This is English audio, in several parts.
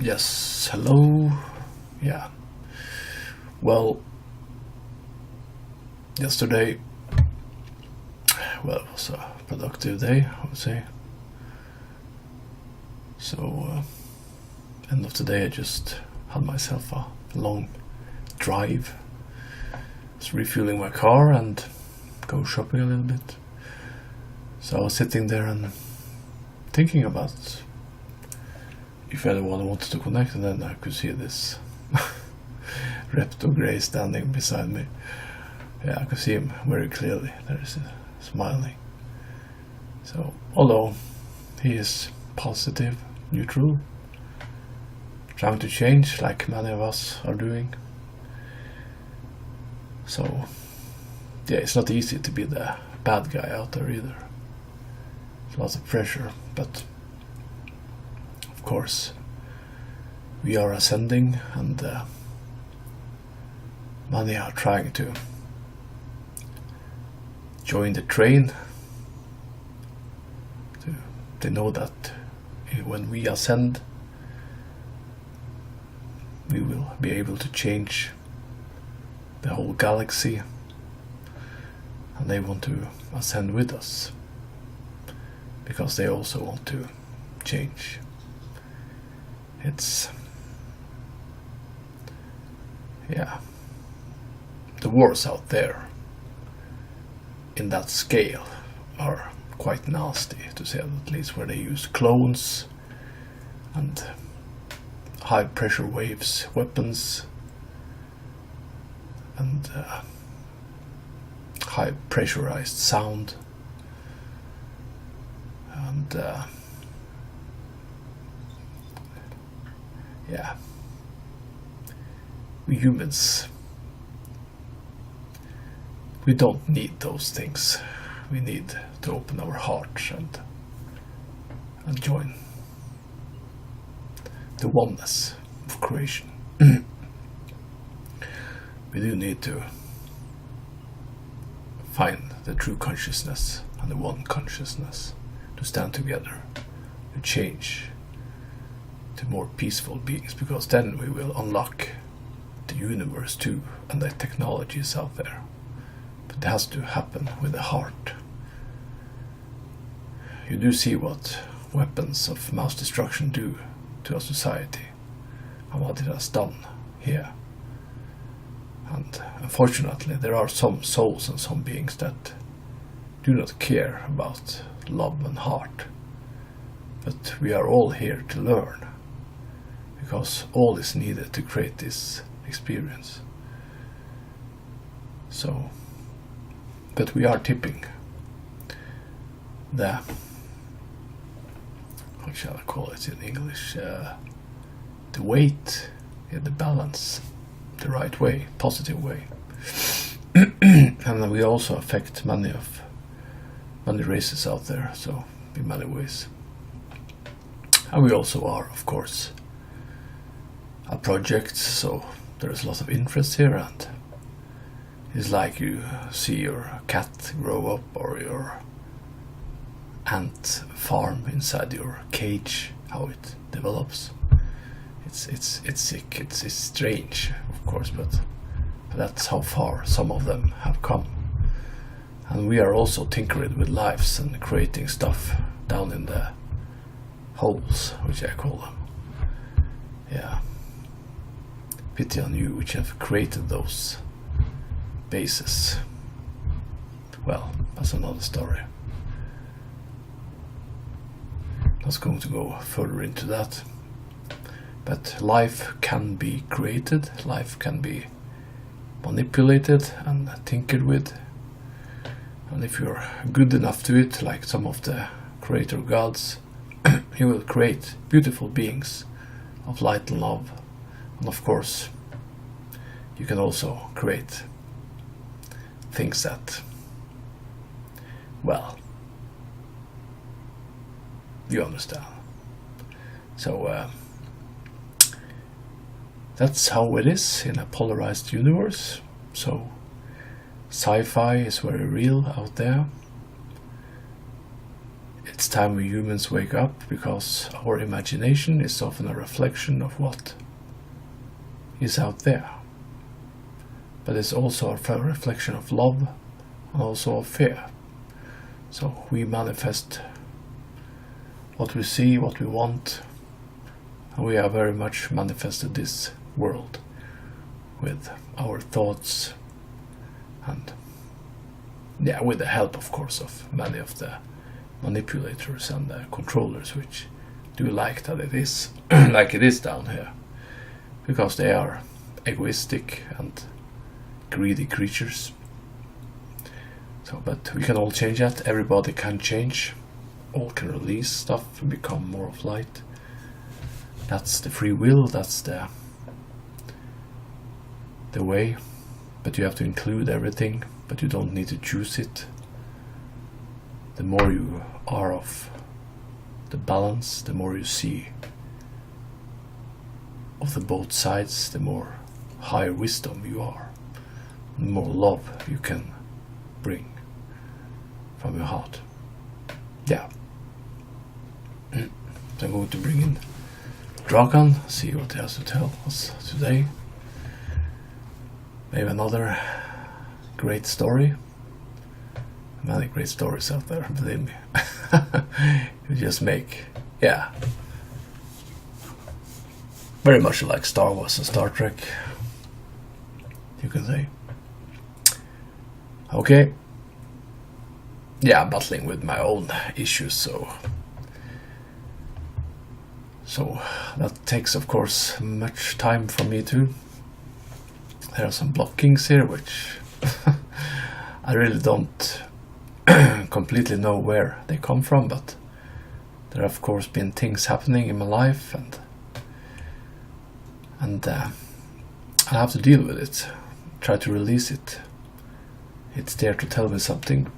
Yes, hello. Yeah. Well, yesterday, it was a productive day, I would say. So, end of the day, I just had myself a long drive. Was refueling my car and go shopping a little bit. So I was sitting there and thinking about if anyone wanted to connect, and then I could see this Repto Greys standing beside me. Yeah, I could see him very clearly. There is smiling. So, although he is positive, neutral, trying to change like many of us are doing. So, yeah, it's not easy to be the bad guy out there either. There's lots of pressure, but of course we are ascending, and many are trying to join the train. They know that when we ascend, we will be able to change the whole galaxy, and they want to ascend with us because they also want to change. It's, yeah, the wars out there in that scale are quite nasty, to say at least, where they use clones and high pressure waves weapons and high pressurized sound, and yeah, we humans, we don't need those things. We need to open our hearts and join the oneness of creation. We do need to find the true consciousness and the one consciousness, to stand together, to change to more peaceful beings, because then we will unlock the universe too, and the technologies out there. But it has to happen with the heart. You do see what weapons of mass destruction do to a society, and what it has done here. And unfortunately, there are some souls and some beings that do not care about love and heart. But we are all here to learn, because all is needed to create this experience. So, but we are tipping the, what shall I call it in English, the weight, the balance, the right way, positive way. And we also affect many races out there, so in many ways. And we also are, of course, a project, so there is a lot of interest here, and it's like you see your cat grow up, or your ant farm inside your cage, how it develops. It's sick, it's strange, of course, but that's how far some of them have come. And we are also tinkering with lives and creating stuff down in the holes, which I call them. Yeah. Pity on you, which have created those bases. Well, that's another story. Not going to go further into that. But life can be created, life can be manipulated and tinkered with. And if you're good enough to it, like some of the creator gods, you will create beautiful beings of light and love. And of course, you can also create things that, well, you understand. So, that's how it is in a polarized universe. So sci-fi is very real out there. It's time we humans wake up, because our imagination is often a reflection of what is out there. But it's also a reflection of love and also of fear. So we manifest what we see, what we want, and we have very much manifested this world with our thoughts and with the help, of course, of many of the manipulators and the controllers, which do like that it is like it is down here, because they are egoistic and greedy creatures. So, but we can all change that. Everybody can change. All can release stuff and become more of light. That's the free will. That's the way. But you have to include everything. But you don't need to choose it. The more you are of the balance, the more you see of the both sides, the more higher wisdom you are, the more love you can bring from your heart. Yeah. So I'm going to bring in Drakan, see what he has to tell us today. Maybe another great story. Many great stories out there, believe me. You just make, very much like Star Wars and Star Trek, you can say. Okay. Yeah, I'm battling with my own issues, so that takes, of course, much time for me too. There are some blockings here, which I really don't completely know where they come from, but there have, of course, been things happening in my life, and I have to deal with it, try to release it. It's there to tell me something.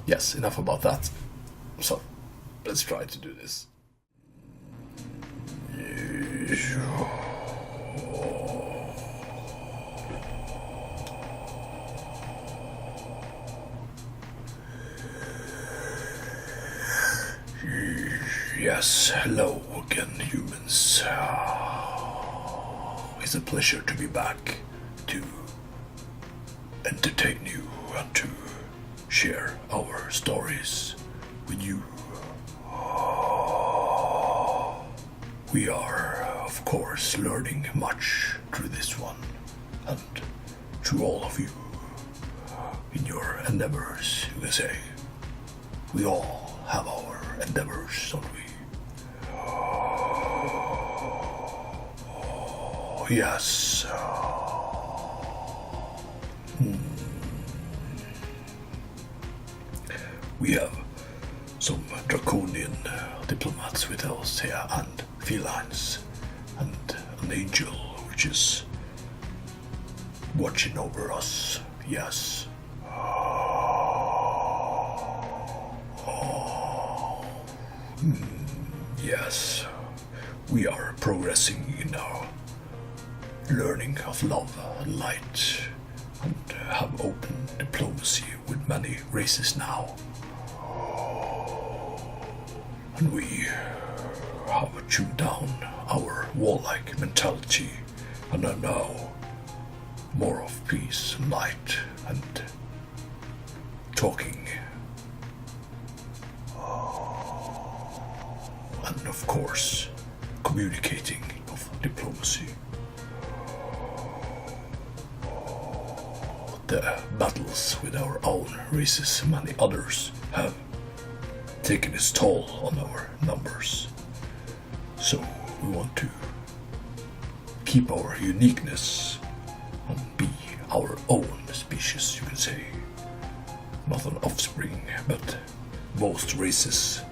Yes, enough about that. So, let's try to do this. Yes, hello again, humans. It's a pleasure to be back to entertain you and to share our stories with you. We are, of course, learning much through this one and through all of you in your endeavours, you can say. We all have our endeavours, don't we? Oh, yes. We have some draconian diplomats with us here, and felines, and an angel which is watching over us. Yes. Yes. We are progressing in our learning of love and light, and have open diplomacy with many races now. And we have chewed down our warlike mentality and are now more of peace and light and talking. And of course, communicating of diplomacy. The battles with our own races and many others have taken its toll on our numbers. So we want to keep our uniqueness and be our own species, you can say. Not an offspring, but most races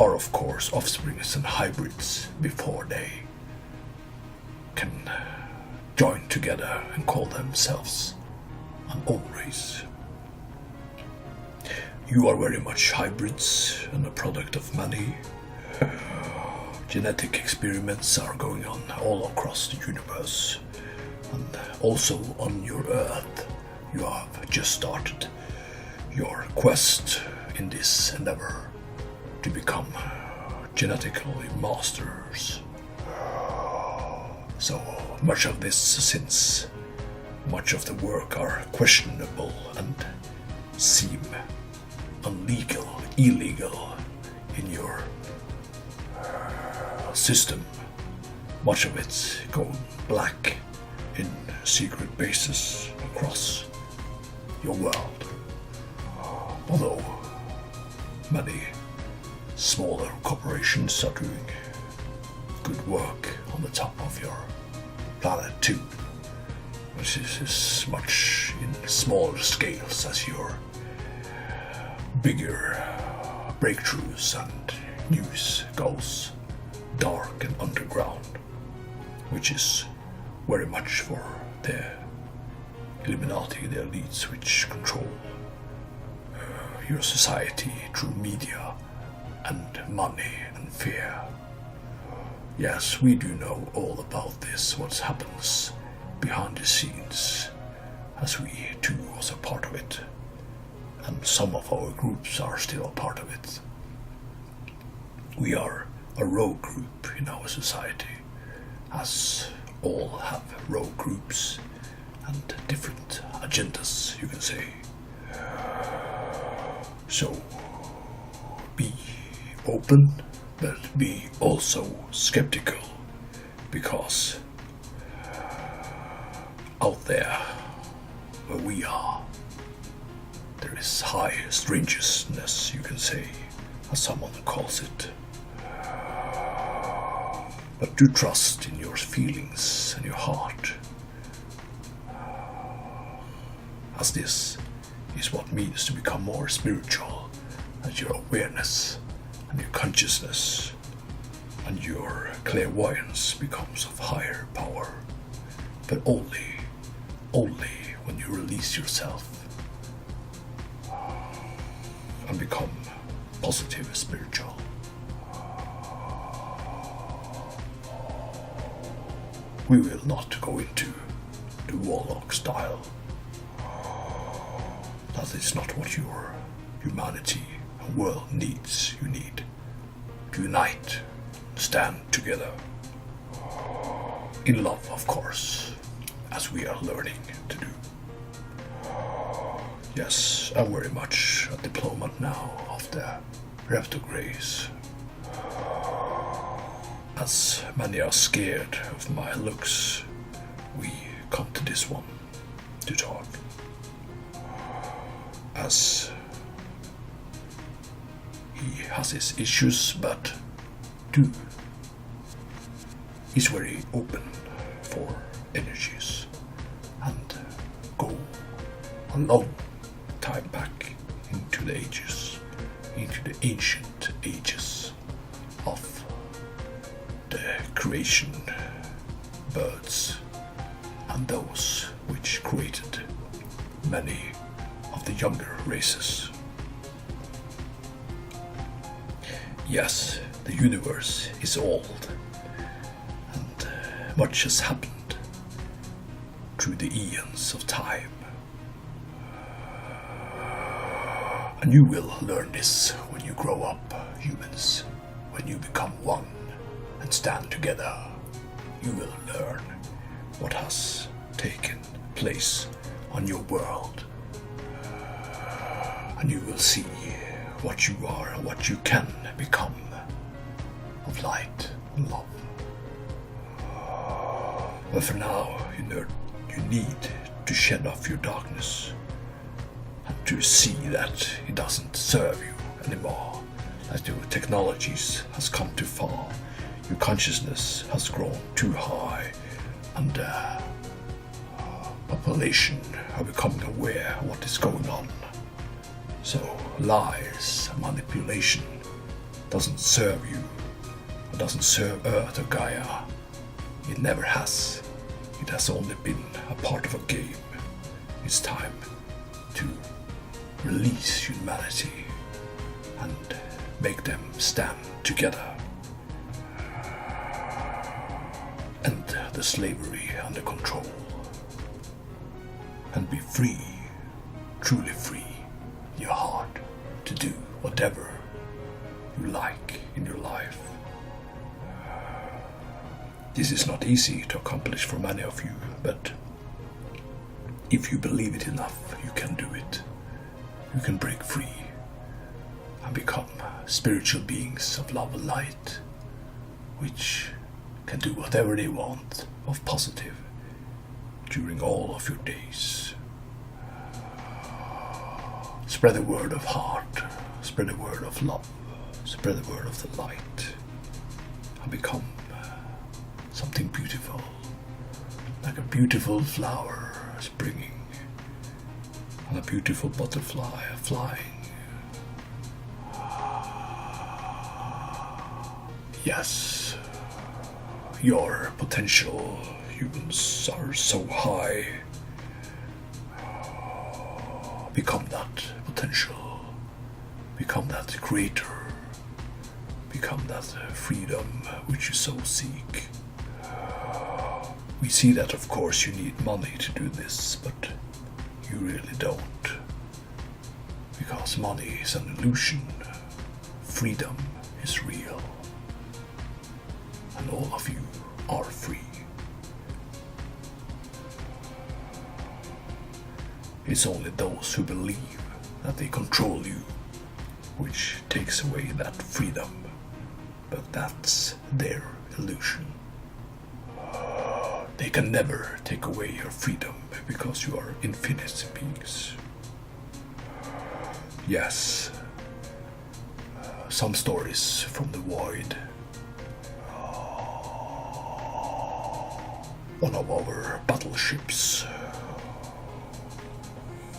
are, of course, offsprings and hybrids before they can join together and call themselves an own race. You are very much hybrids and a product of many. Genetic experiments are going on all across the universe, and also on your Earth. You have just started your quest in this endeavor to become genetically masters. So much of this, since much of the work are questionable and seem illegal in your system, much of it going black in secret bases across your world. Although many smaller corporations are doing good work on the top of your planet too, which is as much in smaller scales as your bigger breakthroughs and news goes dark and underground, which is very much for the Illuminati, the elites which control your society through media and money and fear. Yes, we do know all about this, what happens behind the scenes, as we too was a part of it, and some of our groups are still a part of it. We are a rogue group in our society, as all have rogue groups and different agendas, you can say. So be open, but be also skeptical, because out there where we are, there is high strangeness, you can say, as someone calls it. But do trust in your feelings and your heart, as this is what means to become more spiritual, as your awareness and your consciousness and your clairvoyance becomes of higher power, but only when you release yourself and become positive spiritual. We will not go into the warlock style. That is not what your humanity and world needs. You need to unite, stand together. In love, of course, as we are learning to do. Yes, I'm very much a diplomat now of the Repto Greys. As many are scared of my looks, we come to this one to talk. As he has his issues, but too, he's very open for energies and go a long time back into the ages, into the ancient ages of the creation, birds, and those which created many of the younger races. Yes, the universe is old, and much has happened through the eons of time. And you will learn this when you grow up, humans. When you become one and stand together, you will learn what has taken place on your world. And you will see what you are and what you can become of light and love. But for now, you need to shed off your darkness and to see that it doesn't serve you anymore, that your technologies has come too far, your consciousness has grown too high, and population are becoming aware of what is going on. So lies and manipulation doesn't serve you, it doesn't serve Earth or Gaia. It never has. It has only been a part of a game. It's time to release humanity and make them stand together. End the slavery under control and be free, truly free in your heart to do whatever you like in your life. This is not easy to accomplish for many of you, but if you believe it enough, you can do it. You can break free and become spiritual beings of love and light, which can do whatever they want of positive during all of your days. Spread the word of heart, spread the word of love, spread the word of the light, and become something beautiful, like a beautiful flower springing, and a beautiful butterfly flying. Yes, your potential, humans, are so high. Become that potential, become that creator, become that freedom which you so seek. We see that, of course, you need money to do this, but you really don't. Because money is an illusion. Freedom is real. And all of you are free. It's only those who believe that they control you which takes away that freedom. But that's their illusion. They can never take away your freedom because you are infinite beings. Yes, some stories from the void. One of our battleships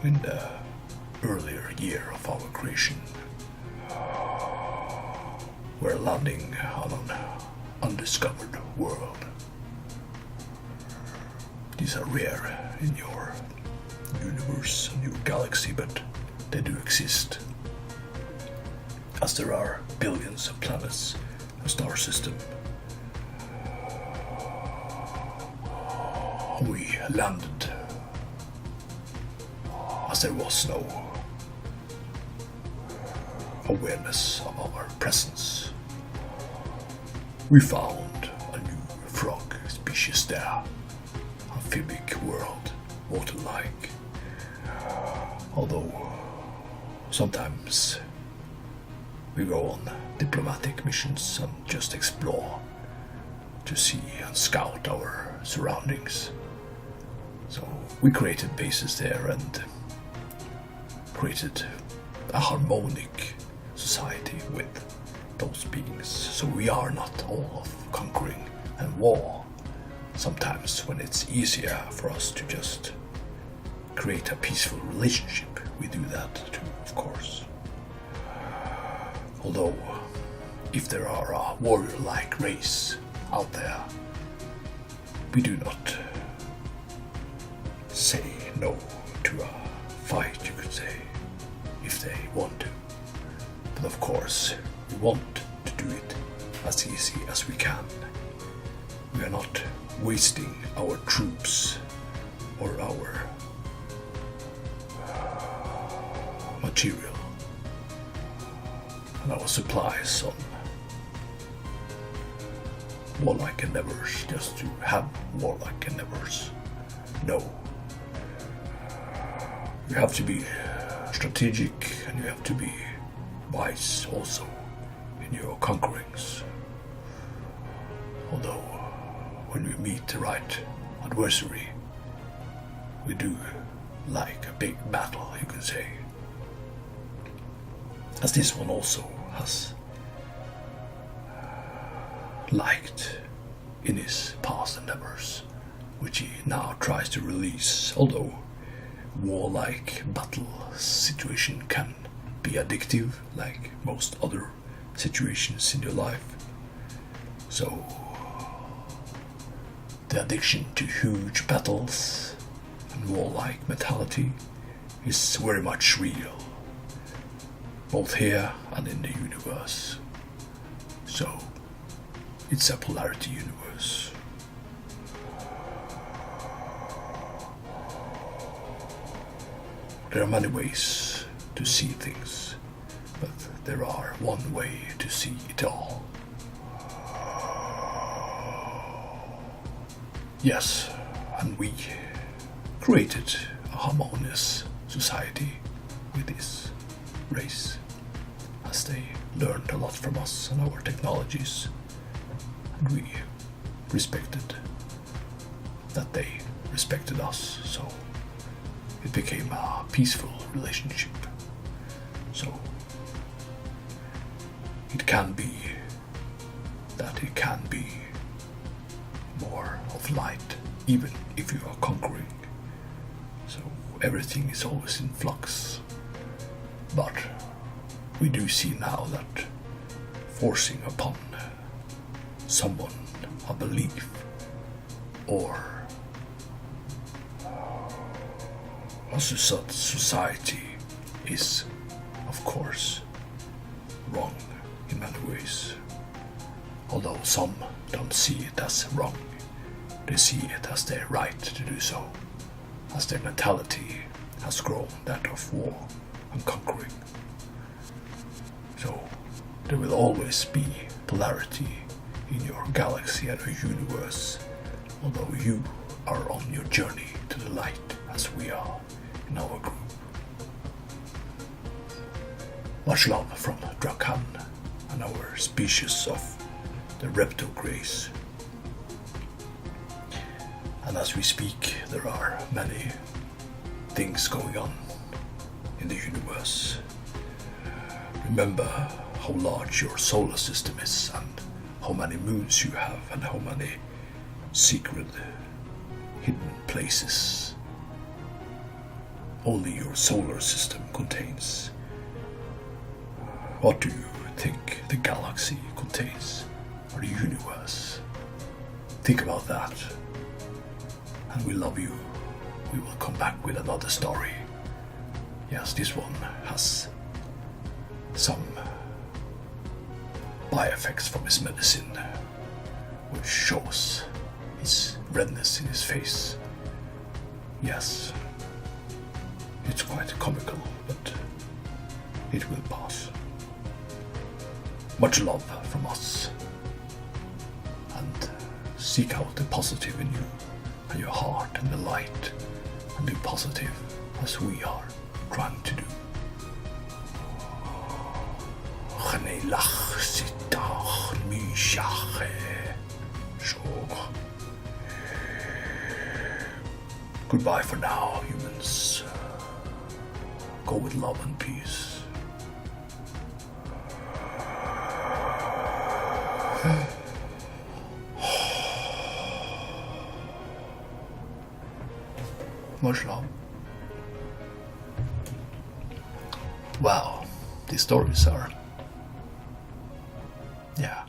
in the earlier year of our creation were landing on an undiscovered world. These are rare in your universe and your galaxy, but they do exist. As there are billions of planets in the star system. We landed as there was no awareness of our presence. We found a new frog species there, amphibic world, water-like. Although sometimes we go on diplomatic missions and just explore to see and scout our surroundings. So we created bases there and created a harmonic society with those beings. So we are not all of conquering and war. Sometimes when it's easier for us to just create a peaceful relationship, we do that too, of course. Although, if there are a warrior-like race out there, we do not say no to a fight, you could say, if they want to. But of course, we want to do it as easy as we can. We are not wasting our troops or our material and our supplies on warlike endeavours just to have warlike endeavours. No. You have to be strategic and you have to be wise also in your conquerings. Although when we meet the right adversary, we do like a big battle, you can say. As this one also has liked in his past endeavors, which he now tries to release, although warlike battle situation can be addictive like most other situations in your life. So the addiction to huge battles and warlike mentality is very much real, both here and in the universe. So it's a polarity universe. There are many ways to see things, but there are one way to see it all. Yes, and we created a harmonious society with this race, as they learned a lot from us and our technologies, and we respected that they respected us, so it became a peaceful relationship. So it can be that it can be more of light, even if you are conquering. So everything is always in flux. But we do see now that forcing upon someone a belief or a society is, of course, wrong in many ways. Although some don't see it as wrong, they see it as their right to do so, as their mentality has grown that of war and conquering. So there will always be polarity in your galaxy and your universe, although you are on your journey to the light as we are in our group. Much love from Drakan and our species of the Repto Greys. And as we speak, there are many things going on in the universe. Remember how large your solar system is and how many moons you have and how many secret hidden places only your solar system contains. What do you think the galaxy contains, or the universe? Think about that. And we love you. We will come back with another story. Yes, this one has some by-effects from his medicine, which shows his redness in his face. Yes, it's quite comical, but it will pass. Much love from us, and seek out the positive in you and your heart and the light, and be positive as we are trying to do. Goodbye for now, humans. Go with love and peace. Much love. Wow, these stories are... yeah.